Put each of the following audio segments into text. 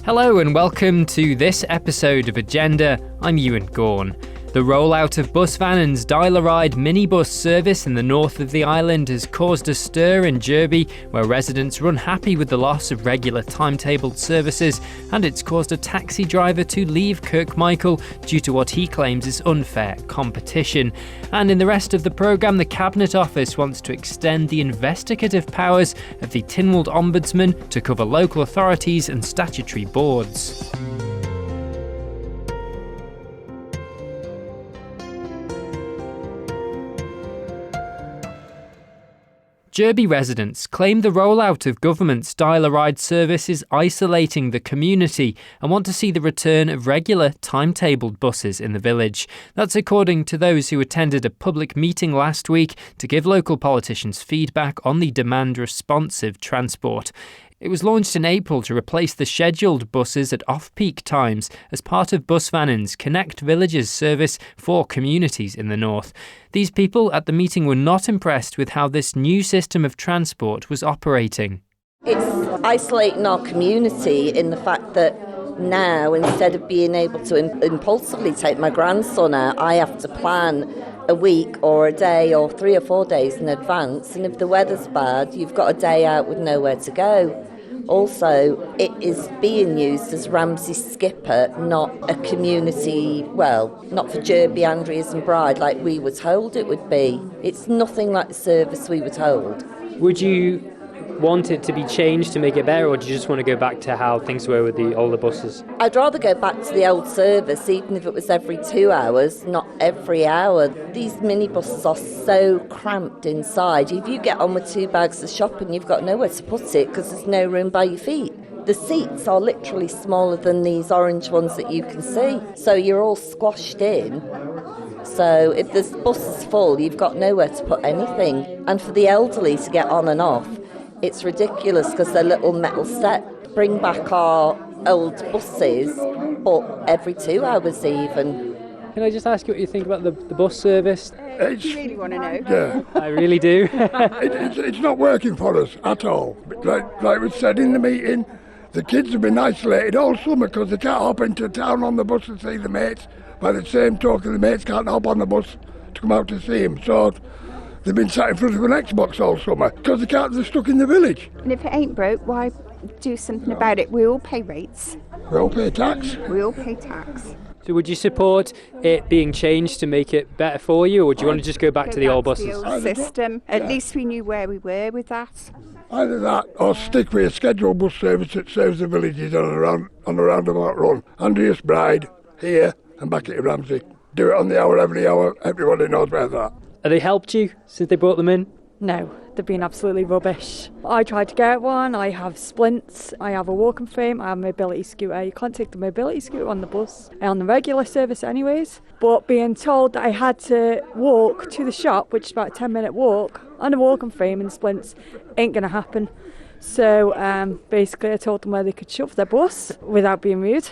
Hello and welcome to this episode of Agenda. I'm Ewan Gorn. The rollout of Bus Vannin's dial-a-ride minibus service in the north of the island has caused a stir in Jurby, where residents are unhappy with the loss of regular timetabled services, and it's caused a taxi driver to leave Kirk Michael due to what he claims is unfair competition. And in the rest of the programme, the Cabinet Office wants to extend the investigative powers of the Tynwald ombudsman to cover local authorities and statutory boards. Jurby residents claim the rollout of government's dial-a-ride service is isolating the community and want to see the return of regular timetabled buses in the village. That's according to those who attended a public meeting last week to give local politicians feedback on the demand-responsive transport. It was launched in April to replace the scheduled buses at off-peak times as part of Bus Vannin's Connect Villages service for communities in the north. These people at the meeting were not impressed with how this new system of transport was operating. It's isolating our community in the fact that now, instead of being able to impulsively take my grandson out, I have to plan a week or a day or 3 or 4 days in advance, and if the weather's bad, you've got a day out with nowhere to go. Also, it is being used as Ramsey's skipper, not a community, not for Jurby, Andreas and Bride like we were told it would be. It's nothing like the service we were told. Would you want it to be changed to make it better, or do you just want to go back to how things were with the older buses? I'd rather go back to the old service, even if it was every 2 hours, not every hour. These minibuses are so cramped inside. If you get on with 2 bags of shopping, you've got nowhere to put it because there's no room by your feet. The seats are literally smaller than these orange ones that you can see, so you're all squashed in. So if the bus is full, you've got nowhere to put anything. And for the elderly to get on and off, it's ridiculous because they're little metal steps. Bring back our old buses, but every 2 hours even. Can I just ask you what you think about the bus service? Do you really want to know? Yeah. I really do. It's not working for us at all. Like was said in the meeting, the kids have been isolated all summer because they can't hop into town on the bus and see the mates. By the same token, the mates can't hop on the bus to come out to see them. So they've been sat in front of an Xbox all summer because they're stuck in the village. And if it ain't broke, why do something about it? We all pay rates. We all pay tax. We all pay tax. So would you support it being changed to make it better for you, or do you want to just go back to the old buses? The old system. At least we knew where we were with that. Either that or stick with a scheduled bus service that serves the villages on a roundabout run. Andreas Bride, here and back at Ramsey. Do it on the hour, every hour. Everybody knows where that. Have they helped you since they brought them in? No, they've been absolutely rubbish. I tried to get one, I have splints, I have a walking frame, I have a mobility scooter. You can't take the mobility scooter on the bus, on the regular service anyways. But being told that I had to walk to the shop, which is about a 10-minute walk, on a walking frame and splints, ain't going to happen. So basically I told them where they could shove their bus without being rude.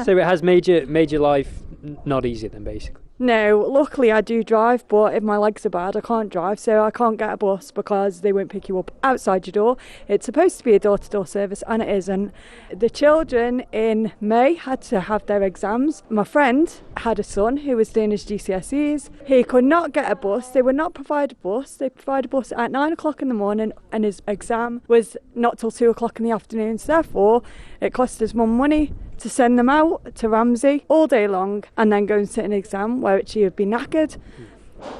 So it has made your life not easier then, basically? No, luckily I do drive, but if my legs are bad I can't drive, so I can't get a bus because they won't pick you up outside your door. It's supposed to be a door-to-door service and it isn't. The children in May had to have their exams. My friend had a son who was doing his GCSEs. He could not get a bus. They would not provide a bus. They provide a bus at 9 o'clock in the morning and his exam was not till 2 o'clock in the afternoon, so therefore it cost us more money to send them out to Ramsey all day long and then go and sit an exam where it would be knackered,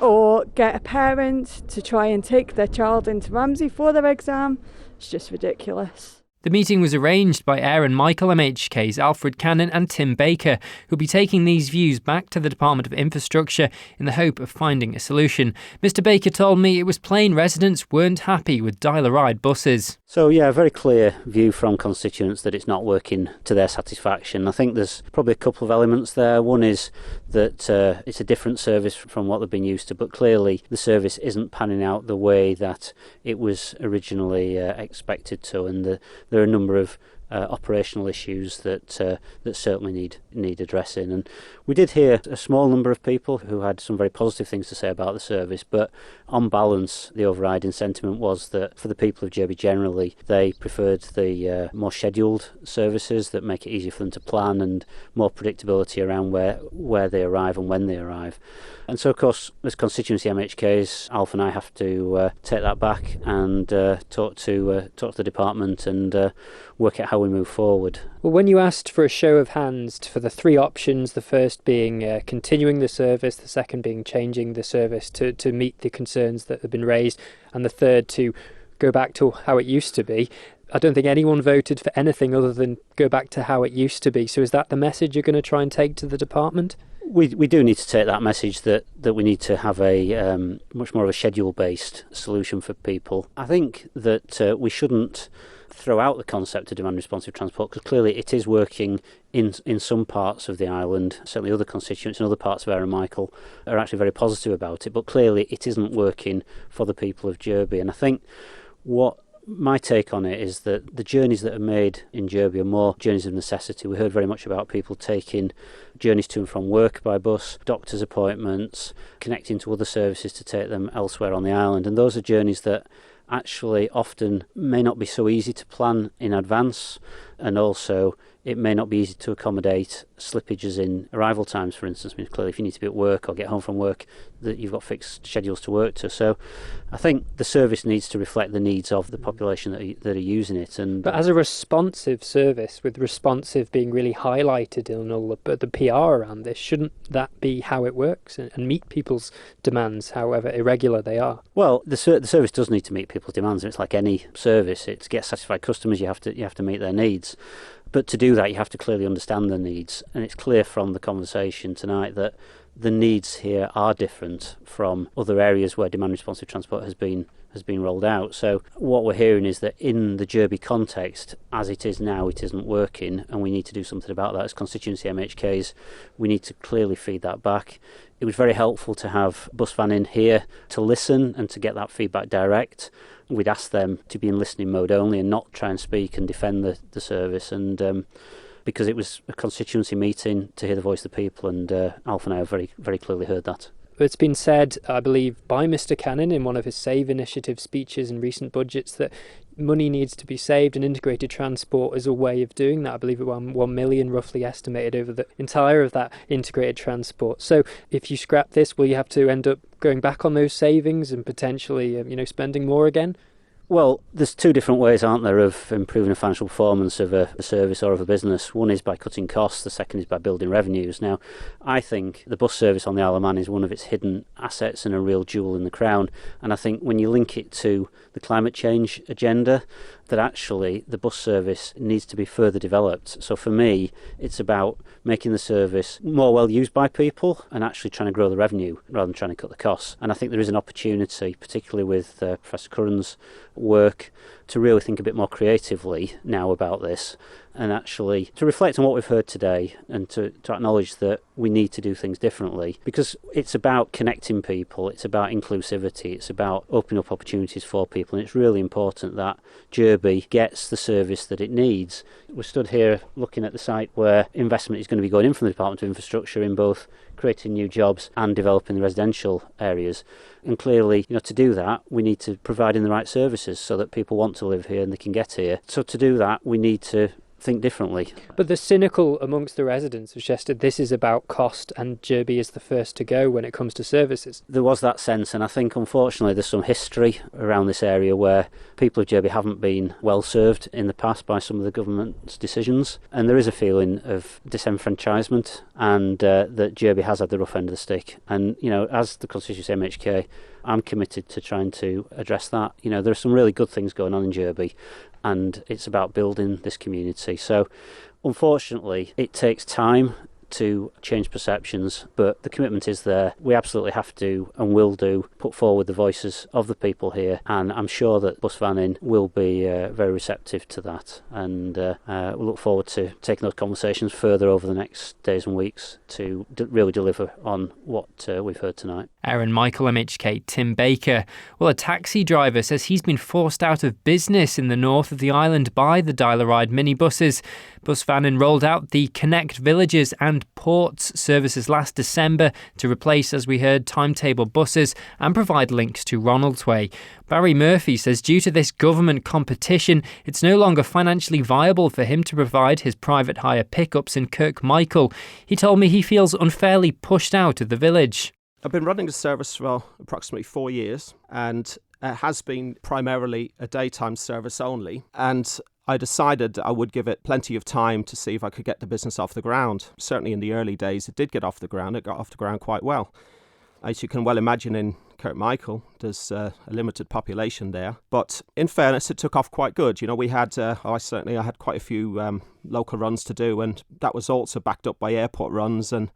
or get a parent to try and take their child into Ramsey for their exam. It's just ridiculous. The meeting was arranged by Aaron Michael MHK's Alfred Cannon and Tim Baker, who'll be taking these views back to the Department of Infrastructure in the hope of finding a solution. Mr Baker told me it was plain residents weren't happy with dial-a-ride buses. So a very clear view from constituents that it's not working to their satisfaction. I think there's probably a couple of elements there. One is that it's a different service from what they've been used to, but clearly the service isn't panning out the way that it was originally expected to, and there are a number of operational issues that certainly need addressing. And we did hear a small number of people who had some very positive things to say about the service, but on balance, the overriding sentiment was that for the people of Jurby generally, they preferred the more scheduled services that make it easier for them to plan and more predictability around where they arrive and when they arrive. And so, of course, as constituency MHKs, Alf and I have to take that back and talk to the department and work out how we move forward. Well, when you asked for a show of hands for the three options, the first being continuing the service, the second being changing the service to meet the concerns that have been raised, and the third to go back to how it used to be, I don't think anyone voted for anything other than go back to how it used to be. So is that the message you're going to try and take to the department? We do need to take that message that we need to have a much more of a schedule-based solution for people. I think that we shouldn't throw out the concept of demand-responsive transport, because clearly it is working in some parts of the island. Certainly other constituents and other parts of Kirk Michael are actually very positive about it, but clearly it isn't working for the people of Jurby. And I think what my take on it is that the journeys that are made in Jurby are more journeys of necessity. We heard very much about people taking journeys to and from work by bus, doctor's appointments, connecting to other services to take them elsewhere on the island. And those are journeys that actually often may not be so easy to plan in advance, and also it may not be easy to accommodate slippages in arrival times, for instance. I mean, clearly if you need to be at work or get home from work, that you've got fixed schedules to work to. So I think the service needs to reflect the needs of the population that are using it. But as a responsive service, with responsive being really highlighted in all the PR around this, shouldn't that be how it works and meet people's demands, however irregular they are? Well, the service does need to meet people's demands. It's like any service. It's to get satisfied customers, you have to meet their needs. But to do that, you have to clearly understand the needs. And it's clear from the conversation tonight that the needs here are different from other areas where demand-responsive transport has been rolled out. So what we're hearing is that in the Jurby context, as it is now, it isn't working, and we need to do something about that. As constituency MHKs, we need to clearly feed that back. It was very helpful to have Bus Vannin here to listen and to get that feedback direct. We'd ask them to be in listening mode only and not try and speak and defend the service. And because it was a constituency meeting to hear the voice of the people, and Alf and I have very, very clearly heard that. It's been said, I believe, by Mr Cannon in one of his Save Initiative speeches in recent budgets that money needs to be saved, and integrated transport is a way of doing that. I believe around 1 million roughly estimated over the entire of that integrated transport. So if you scrap this, will you have to end up going back on those savings and potentially spending more again? Well, there's two different ways, aren't there, of improving the financial performance of a service or of a business. One is by cutting costs, the second is by building revenues. Now, I think the bus service on the Isle of Man is one of its hidden assets and a real jewel in the crown. And I think when you link it to the climate change agenda, that actually the bus service needs to be further developed. So for me, it's about making the service more well used by people and actually trying to grow the revenue rather than trying to cut the costs. And I think there is an opportunity, particularly with Professor Curran's work, to really think a bit more creatively now about this, and actually to reflect on what we've heard today and to acknowledge that we need to do things differently, because it's about connecting people, it's about inclusivity, it's about opening up opportunities for people, and it's really important that Jurby gets the service that it needs. We're stood here looking at the site where investment is going to be going in from the Department of Infrastructure in both creating new jobs and developing the residential areas. And clearly, to do that, we need to provide in the right services so that people want to live here and they can get here. So to do that, we need to think differently. But the cynical amongst the residents suggested this is about cost and Jurby is the first to go when it comes to services. There was that sense, and I think unfortunately there's some history around this area where people of Jurby haven't been well served in the past by some of the government's decisions, and there is a feeling of disenfranchisement and that Jurby has had the rough end of the stick. And as the constituency MHK, I'm committed to trying to address that. There are some really good things going on in Jurby, and it's about building this community. So unfortunately it takes time to change perceptions, but the commitment is there. We absolutely have to and will do put forward the voices of the people here, and I'm sure that Bus Vannin will be very receptive to that, and we look forward to taking those conversations further over the next days and weeks to really deliver on what we've heard tonight. Aaron Michael, MHK, Tim Baker. Well, a taxi driver says he's been forced out of business in the north of the island by the Dial-A-Ride minibuses. Bus Vannin rolled out the Connect Villages and Ports services last December to replace, as we heard, timetabled buses and provide links to Ronaldsway. Barry Murphy says due to this government competition, it's no longer financially viable for him to provide his private hire pickups in Kirk Michael. He told me he feels unfairly pushed out of the village. I've been running the service for approximately 4 years, and it has been primarily a daytime service only, and I decided I would give it plenty of time to see if I could get the business off the ground. Certainly in the early days it did get off the ground. It got off the ground quite well. As you can well imagine, in Kirk Michael there's a limited population there, but in fairness it took off quite good. You know, we had I had quite a few local runs to do, and that was also backed up by airport runs and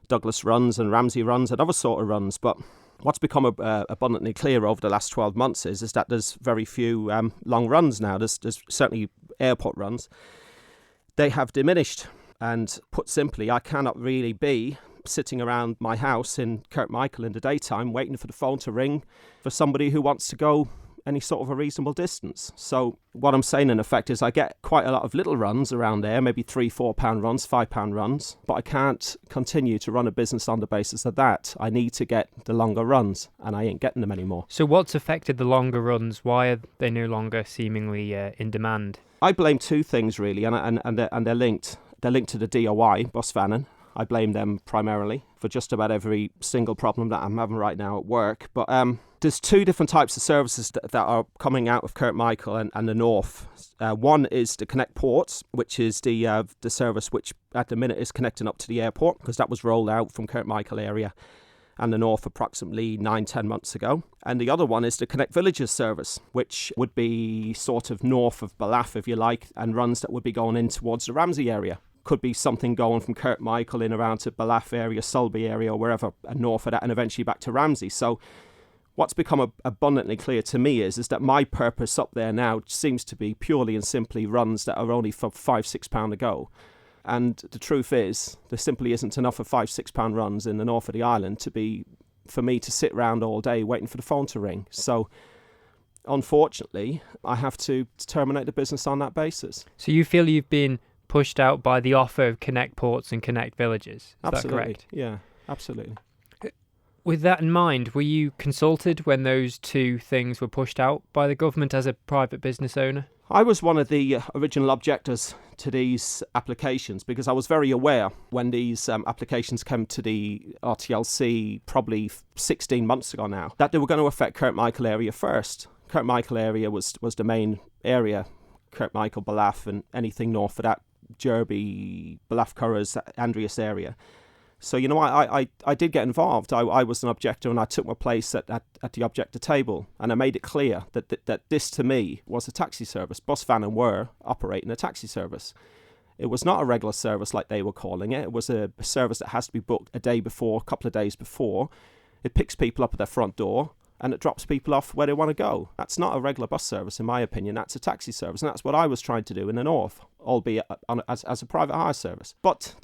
Douglas runs and Ramsey runs and other sort of runs. But what's become abundantly clear over the last 12 months is that there's very few long runs now. There's certainly airport runs. They have diminished, and put simply, I cannot really be sitting around my house in Kirk Michael in the daytime waiting for the phone to ring for somebody who wants to go any sort of a reasonable distance. So what I'm saying in effect is I get quite a lot of little runs around there, maybe £3-4 runs, £5 runs, but I can't continue to run a business on the basis of that. I need to get the longer runs, and I ain't getting them anymore. So what's affected the longer runs? Why are they no longer seemingly in demand? I blame two things really, and they're linked. They're linked to the DOI, Bus Vannin. I blame them primarily for just about every single problem that I'm having right now at work. But there's two different types of services that are coming out of Kirk Michael and the north. One is the Connect Ports, which is the service which at the minute is connecting up to the airport, because that was rolled out from Kirk Michael area and the north approximately 9-10 months ago. And the other one is the Connect Villages service, which would be sort of north of Ballaugh, if you like, and runs that would be going in towards the Ramsey area. Could be something going from Kirk Michael in around to Ballaugh area, Sulby area, or wherever, and north of that, and eventually back to Ramsey. So what's become abundantly clear to me is that my purpose up there now seems to be purely and simply runs that are only for £5-6 a go. And the truth is, there simply isn't enough of £5-6 runs in the north of the island for me to sit round all day waiting for the phone to ring. So unfortunately, I have to terminate the business on that basis. So you feel you've been pushed out by the offer of Connect Ports and Connect Villages. Is absolutely. That correct? Yeah, absolutely. With that in mind, were you consulted when those two things were pushed out by the government as a private business owner? I was one of the original objectors to these applications, because I was very aware when these applications came to the RTLC probably 16 months ago now, that they were going to affect Kirk Michael area first. Kirk Michael area was the main area, Kirk Michael, Ballaugh, and anything north of that, Jurby, Ballaugh, Curras, Andreas area. So, you know, I did get involved. I was an objector, and I took my place at the objector table, and I made it clear that this to me was a taxi service. Bus Vannin were operating a taxi service. It was not a regular service like they were calling it. It was a service that has to be booked a day before, a couple of days before. It picks people up at their front door, and it drops people off where they want to go. That's not a regular bus service, in my opinion. That's a taxi service, and that's what I was trying to do in the north, albeit as a private hire service. But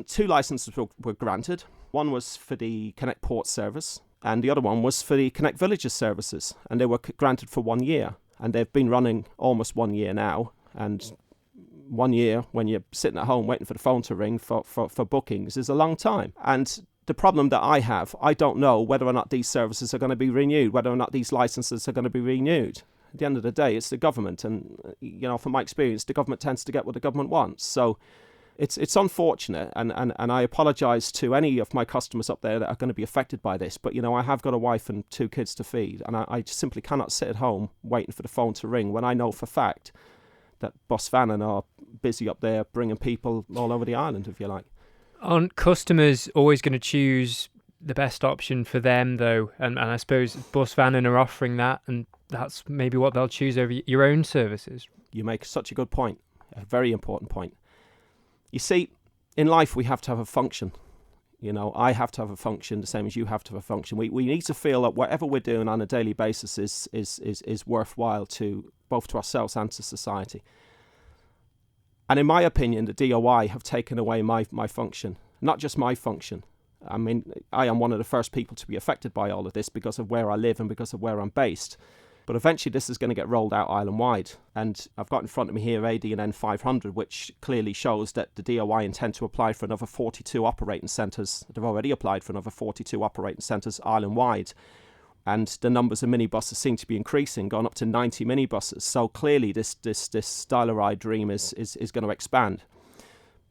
two licenses were granted. One was for the Connect Port service, and the other one was for the Connect Villages services, and they were granted for 1 year. And they've been running almost 1 year now, and 1 year when you're sitting at home waiting for the phone to ring for bookings is a long time. And the problem that I have, I don't know whether or not these services are going to be renewed, whether or not these licenses are going to be renewed. At the end of the day, it's the government, and you know, from my experience, the government tends to get what the government wants. So it's unfortunate, and I apologise to any of my customers up there that are going to be affected by this. But you know, I have got a wife and 2 kids to feed, and I simply cannot sit at home waiting for the phone to ring when I know for fact that Bus Vannin are busy up there bringing people all over the island, if you like. Aren't customers always going to choose the best option for them, though? And I suppose Bus Vannin are offering that, and that's maybe what they'll choose over your own services. You make such a good point, a very important point. You see, in life we have to have a function. You know, I have to have a function the same as you have to have a function. We need to feel that whatever we're doing on a daily basis is worthwhile to both to ourselves and to society. And in my opinion, the DOI have taken away my function, not just my function. I mean, I am one of the first people to be affected by all of this because of where I live and because of where I'm based. But eventually this is going to get rolled out island-wide. And I've got in front of me here AD&N 500, which clearly shows that the DOI intend to apply for another 42 operating centres. They've already applied for another 42 operating centres island-wide. And the numbers of minibuses seem to be increasing, gone up to 90 minibuses. So clearly this Style-a-Ride dream is going to expand.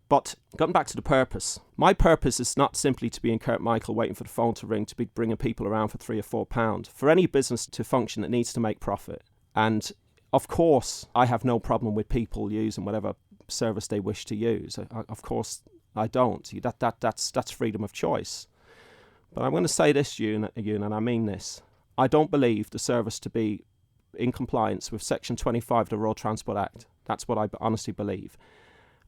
But going back to the purpose, my purpose is not simply to be in Kirk Michael waiting for the phone to ring to be bringing people around for £3 or £4. For any business to function, it needs to make profit. And of course, I have no problem with people using whatever service they wish to use. Of course, I don't. That's freedom of choice. But I'm going to say this, Ewan, and I mean this. I don't believe the service to be in compliance with Section 25 of the Road Transport Act. That's what I honestly believe.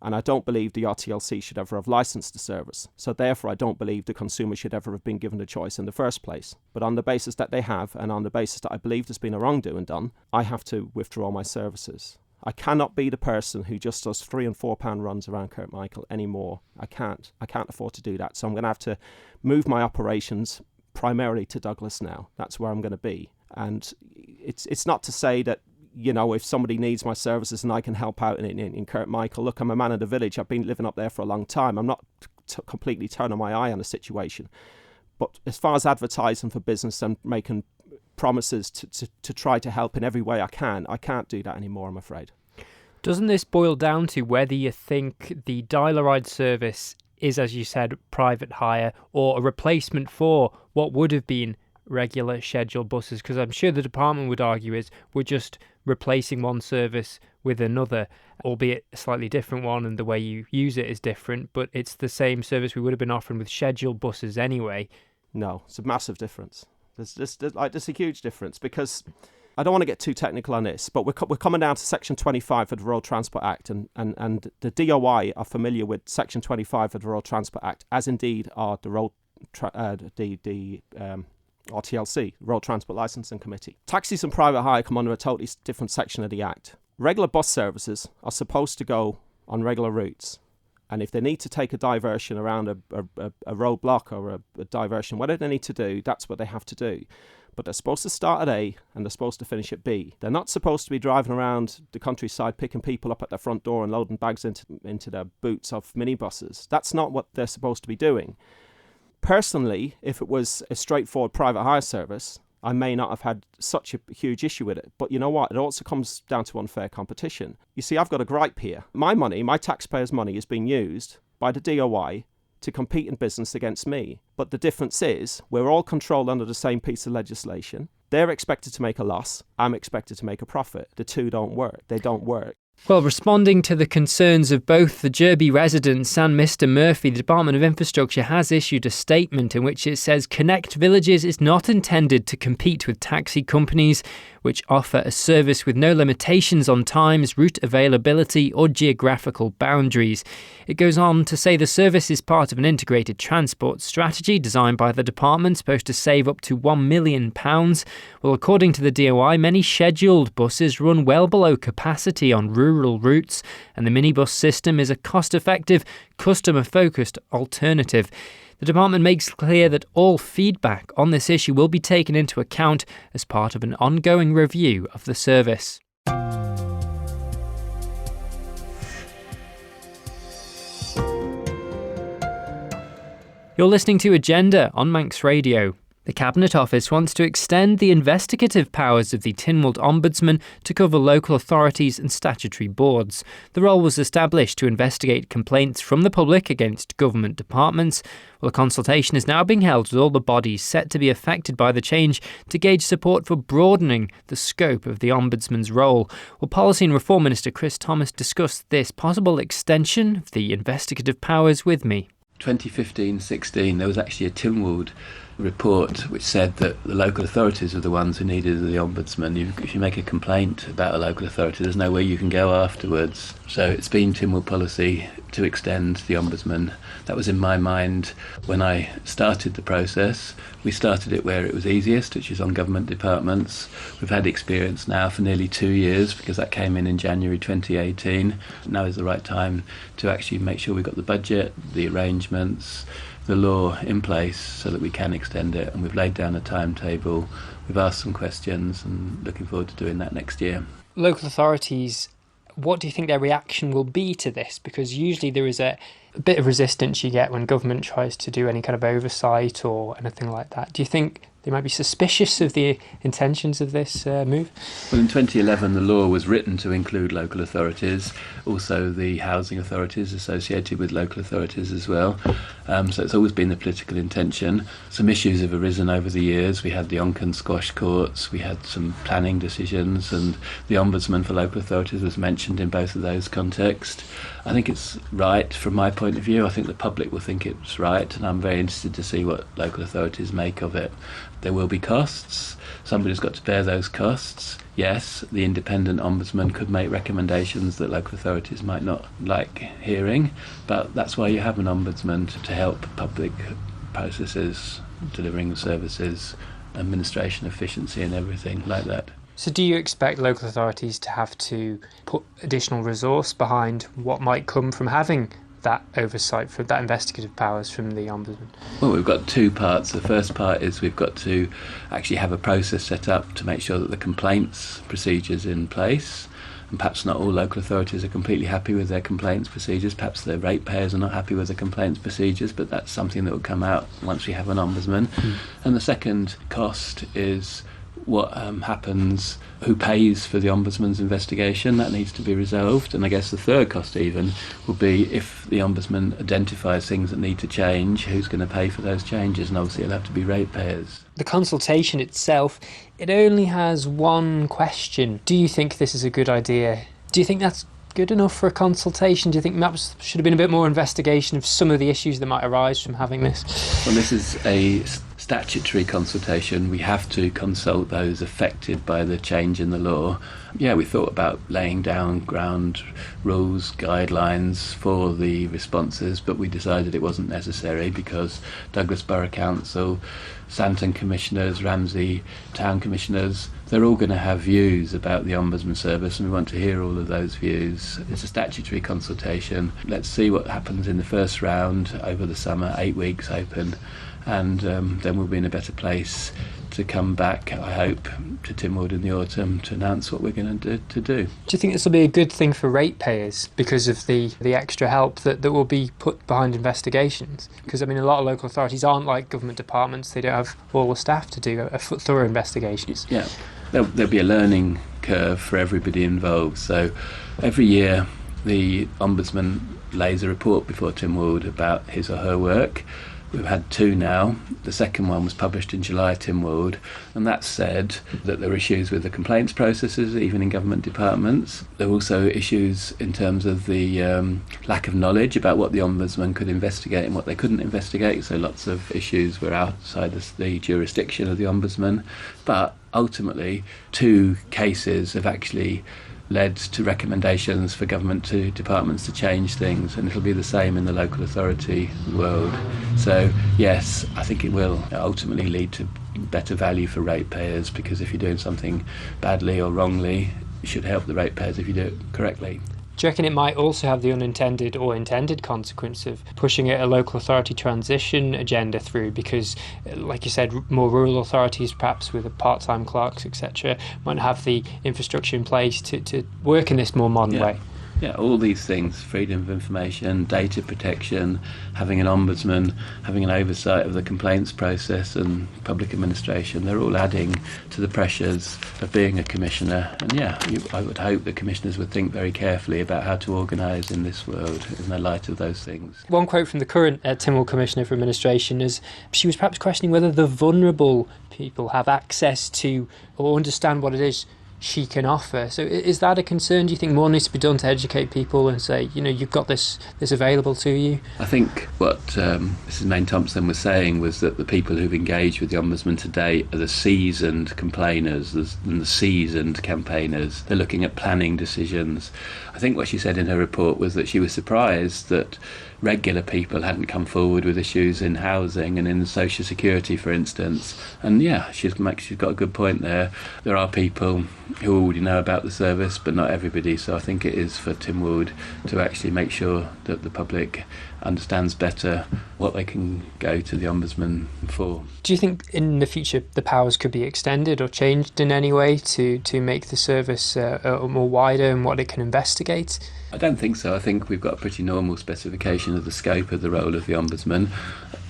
And I don't believe the RTLC should ever have licensed the service. So therefore, I don't believe the consumer should ever have been given a choice in the first place. But on the basis that they have, and on the basis that I believe there's been a wrongdoing done, I have to withdraw my services. I cannot be the person who just does £3 and £4 runs around Kirk Michael anymore. I can't afford to do that. So I'm going to have to move my operations primarily to Douglas now. That's where I'm going to be. And it's not to say that, you know, if somebody needs my services and I can help out in Kirk Michael, look, I'm a man of the village. I've been living up there for a long time. I'm not completely turning my eye on the situation. But as far as advertising for business and making promises to try to help in every way I can't do that anymore, I'm afraid. Doesn't this boil down to whether you think the Style-a-Ride service is, as you said, private hire or a replacement for what would have been regular scheduled buses? Because I'm sure the department would argue is we're just replacing one service with another, albeit a slightly different one, and the way you use it is different, but it's the same service we would have been offering with scheduled buses anyway. No, it's a massive difference. There's a huge difference, because I don't want to get too technical on this, but we're coming down to Section 25 of the Road Transport Act, and the DOI are familiar with Section 25 of the Road Transport Act, as indeed are the RTLC, Road Transport Licensing Committee. Taxis and private hire come under a totally different section of the Act. Regular bus services are supposed to go on regular routes, and if they need to take a diversion around a roadblock or a diversion, whatever they need to do, that's what they have to do. But they're supposed to start at A and they're supposed to finish at B. They're not supposed to be driving around the countryside picking people up at their front door and loading bags into their boots of minibuses. That's not what they're supposed to be doing. Personally, if it was a straightforward private hire service, I may not have had such a huge issue with it. But you know what? It also comes down to unfair competition. You see, I've got a gripe here. My money, my taxpayers' money, is being used by the DOI to compete in business against me. But the difference is we're all controlled under the same piece of legislation. They're expected to make a loss. I'm expected to make a profit. The two don't work. They don't work. Well, responding to the concerns of both the Jurby residents and Mr Murphy, the Department of Infrastructure has issued a statement in which it says Connect Villages is not intended to compete with taxi companies which offer a service with no limitations on times, route availability or geographical boundaries. It goes on to say the service is part of an integrated transport strategy designed by the department, supposed to save up to £1 million. Well, according to the DOI, many scheduled buses run well below capacity on rural routes, and the minibus system is a cost-effective, customer-focused alternative. The department makes clear that all feedback on this issue will be taken into account as part of an ongoing review of the service. You're listening to Agenda on Manx Radio. The Cabinet Office wants to extend the investigative powers of the Tynwald ombudsman to cover local authorities and statutory boards. The role was established to investigate complaints from the public against government departments. Well, a consultation is now being held with all the bodies set to be affected by the change to gauge support for broadening the scope of the ombudsman's role. Well, Policy and Reform Minister Chris Thomas discussed this possible extension of the investigative powers with me. 2015-16, there was actually a Tynwald report which said that the local authorities are the ones who needed the ombudsman. If you make a complaint about a local authority, there's nowhere you can go afterwards. So it's been Tynwald policy to extend the ombudsman. That was in my mind when I started the process. We started it where it was easiest, which is on government departments. We've had experience now for nearly 2 years because that came in January 2018. Now is the right time to actually make sure we've got the budget, the arrangements, the law in place so that we can extend it, and we've laid down a timetable. We've asked some questions and looking forward to doing that next year. Local authorities, what do you think their reaction will be to this? Because usually there is a bit of resistance you get when government tries to do any kind of oversight or anything like that. Do you think they might be suspicious of the intentions of this move? Well, in 2011 the law was written to include local authorities, also the housing authorities associated with local authorities as well. So it's always been the political intention. Some issues have arisen over the years. We had the Onken squash courts, we had some planning decisions, and the ombudsman for local authorities was mentioned in both of those contexts. I think it's right from my point of view. I think the public will think it's right, and I'm very interested to see what local authorities make of it. There will be costs. Somebody's got to bear those costs. Yes, the independent ombudsman could make recommendations that local authorities might not like hearing, but that's why you have an ombudsman to help public processes, delivering services, administration efficiency and everything like that. So do you expect local authorities to have to put additional resource behind what might come from having that oversight, for that investigative powers from the ombudsman? Well, we've got two parts. The first part is we've got to actually have a process set up to make sure that the complaints procedures in place, and perhaps not all local authorities are completely happy with their complaints procedures. Perhaps their ratepayers are not happy with the complaints procedures, but that's something that will come out once we have an ombudsman. And the second cost is what happens, who pays for the ombudsman's investigation. That needs to be resolved. And I guess the third cost even will be if the ombudsman identifies things that need to change, who's going to pay for those changes, and obviously it'll have to be ratepayers. The consultation itself, it only has one question. Do you think this is a good idea? Do you think that's good enough for a consultation? Do you think perhaps should have been a bit more investigation of some of the issues that might arise from having this? Well, this is a statutory consultation. We have to consult those affected by the change in the law. Yeah, we thought about laying down ground rules, guidelines for the responses, but we decided it wasn't necessary because Douglas Borough Council, Santon Commissioners, Ramsey Town Commissioners, they're all going to have views about the Ombudsman Service, and we want to hear all of those views. It's a statutory consultation. Let's see what happens in the first round over the summer, 8 weeks open, and then we'll be in a better place to come back, I hope, to Tynwald in the autumn to announce what we're going to do. Do you think this will be a good thing for ratepayers because of the extra help that will be put behind investigations? Because, I mean, a lot of local authorities aren't like government departments. They don't have all the staff to do a thorough investigations. Yeah, there'll be a learning curve for everybody involved. So every year the Ombudsman lays a report before Tynwald about his or her work. We've had two now. The second one was published in July at Tynwald, and that said that there are issues with the complaints processes, even in government departments. There were also issues in terms of the lack of knowledge about what the Ombudsman could investigate and what they couldn't investigate, so lots of issues were outside the jurisdiction of the Ombudsman. But ultimately, two cases have actually led to recommendations for government to departments to change things, and it'll be the same in the local authority world. So yes, I think it will ultimately lead to better value for ratepayers, because if you're doing something badly or wrongly, it should help the ratepayers if you do it correctly. Do you reckon it might also have the unintended or intended consequence of pushing a local authority transition agenda through? Because, like you said, more rural authorities, perhaps with part-time clerks, etc., might have the infrastructure in place to work in this more modern way. Yeah, all these things, freedom of information, data protection, having an ombudsman, having an oversight of the complaints process and public administration, they're all adding to the pressures of being a commissioner. And I would hope that commissioners would think very carefully about how to organise in this world in the light of those things. One quote from the current Tynwald Commissioner for Administration is she was perhaps questioning whether the vulnerable people have access to or understand what it is she can offer. So is that a concern? Do you think more needs to be done to educate people and say, you've got this available to you? I think what Mrs. Main-Thompson was saying was that the people who've engaged with the Ombudsman to date are the seasoned complainers and the seasoned campaigners. They're looking at planning decisions. I think what she said in her report was that she was surprised that regular people hadn't come forward with issues in housing and in social security, for instance. And yeah, she's got a good point there. There are people who already know about the service, but not everybody. So I think it is for Tynwald to actually make sure that the public understands better what they can go to the Ombudsman for. Do you think in the future the powers could be extended or changed in any way to make the service more wider and what it can investigate? I don't think so. I think we've got a pretty normal specification of the scope of the role of the Ombudsman.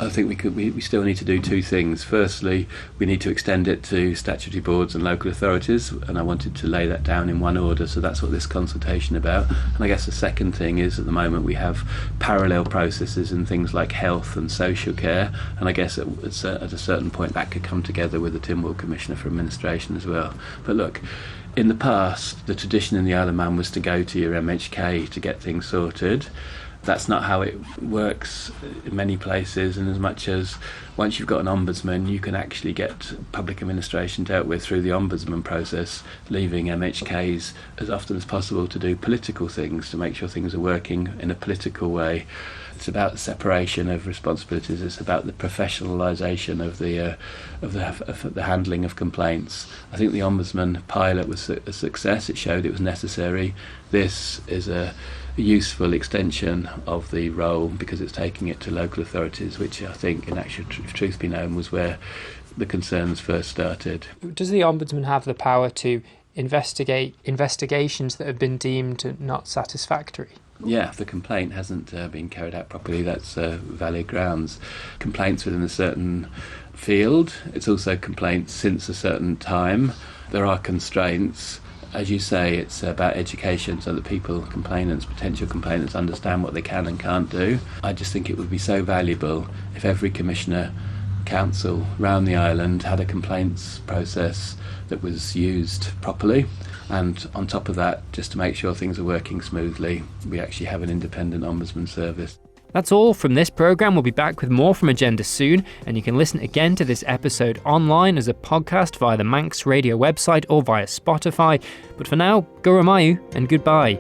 I think we still need to do two things. Firstly, we need to extend it to statutory boards and local authorities, and I wanted to lay that down in one order, so that's what this consultation about. And I guess the second thing is, at the moment we have parallel processes in things like health and social care, and I guess at a certain point that could come together with the Tynwald Commissioner for Administration as well. But look, in the past, the tradition in the Isle of Man was to go to your MHK to get things sorted. That's not how it works in many places, and as much as once you've got an ombudsman, you can actually get public administration dealt with through the ombudsman process, leaving MHKs as often as possible to do political things, to make sure things are working in a political way. It's about the separation of responsibilities. It's about the professionalisation of the handling of complaints. I think the Ombudsman pilot was a success. It showed it was necessary. This is a useful extension of the role because it's taking it to local authorities, which I think, in actual truth be known, was where the concerns first started. Does the Ombudsman have the power to investigate investigations that have been deemed not satisfactory? Yeah, if the complaint hasn't been carried out properly, that's valid grounds. Complaints within a certain field, it's also complaints since a certain time. There are constraints. As you say, it's about education so that potential complainants understand what they can and can't do. I just think it would be so valuable if every commissioner council round the island had a complaints process that was used properly, and on top of that, just to make sure things are working smoothly, we actually have an independent ombudsman service. That's all from this programme. We'll be back with more from Agenda soon, and you can listen again to this episode online as a podcast via the Manx Radio website or via Spotify. But for now, Guramayu and goodbye.